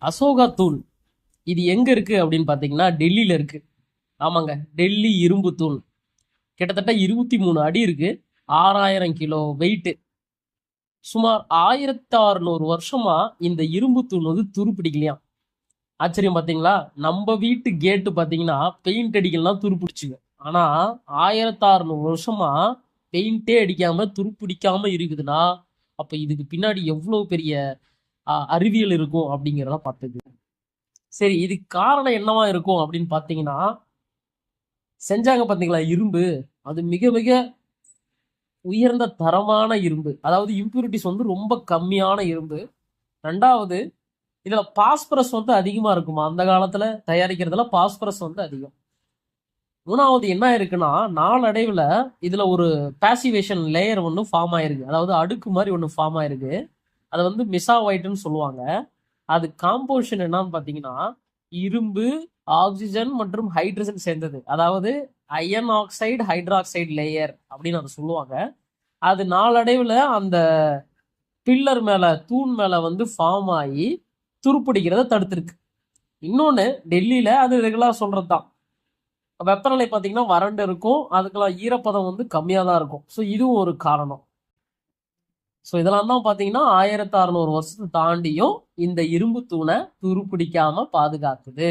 அசோகா தூண் இது எங்க இருக்கு அப்படின்னு பாத்தீங்கன்னா டெல்லியில இருக்கு. ஆமாங்க, டெல்லி இரும்பு தூண் கிட்டத்தட்ட 23 அடி இருக்கு. 6000 கிலோ வெயிட். சுமார் 1600 வருஷமா இந்த இரும்பு தூண் வந்து துருப்பிடிக்கலையாம். ஆச்சரியம் பாத்தீங்களா? நம்ம வீட்டு கேட்டு பாத்தீங்கன்னா பெயிண்ட் அடிக்கலாம் துருப்பிடிச்சுங்க. ஆனா 1600 வருஷமா பெயிண்டே அடிக்காம துருப்பிடிக்காம இருக்குதுன்னா அப்ப இதுக்கு பின்னாடி எவ்வளவு பெரிய அறிவியல் இருக்கும் அப்படிங்கிறத பார்த்தது. சரி, இதுக்கு காரணம் என்னவா இருக்கும் அப்படின்னு பார்த்தீங்கன்னா, செஞ்சாங்க பார்த்தீங்களா இரும்பு, அது மிக மிக உயர்ந்த தரமான இரும்பு. அதாவது இம்பியூரிட்டிஸ் வந்து ரொம்ப கம்மியான இரும்பு. ரெண்டாவது, இதுல பாஸ்பரஸ் வந்து அதிகமா இருக்குமா, அந்த காலத்துல தயாரிக்கிறதுல பாஸ்பரஸ் வந்து அதிகம். மூணாவது என்ன இருக்குன்னா, நாளடைவுல இதுல ஒரு பாசிவேஷன் லேயர் ஒன்று ஃபார்ம் ஆயிருக்கு. அதாவது அடுக்கு மாதிரி ஒன்று ஃபார்ம் ஆயிருக்கு. அதை வந்து மிசாவைட்டுன்னு சொல்லுவாங்க. அது காம்போசிஷன் என்னன்னு பார்த்தீங்கன்னா, இரும்பு, ஆக்சிஜன் மற்றும் ஹைட்ரஜன் சேர்ந்தது. அதாவது அயன் ஆக்சைடு ஹைட்ராக்சைடு லேயர் அப்படின்னு அதை சொல்லுவாங்க. அது நாளடைவில் அந்த பில்லர் மேல, தூண் மேல வந்து ஃபார்ம் ஆகி துருப்பிடிக்கிறத தடுத்திருக்கு. இன்னொன்று, டெல்லியில அது ரெகுலர் சொல்றது தான், வெப்பநிலை பார்த்தீங்கன்னா வறண்டு இருக்கும், அதுக்கெல்லாம் ஈரப்பதம் வந்து கம்மியாக தான் இருக்கும். ஸோ இதுவும் ஒரு காரணம். ஸோ இதெல்லாம் தான் பார்த்தீங்கன்னா 1600 வருஷத்தை தாண்டியும் இந்த இரும்பு தூணை துருப்பிடிக்காம பாதுகாக்குது.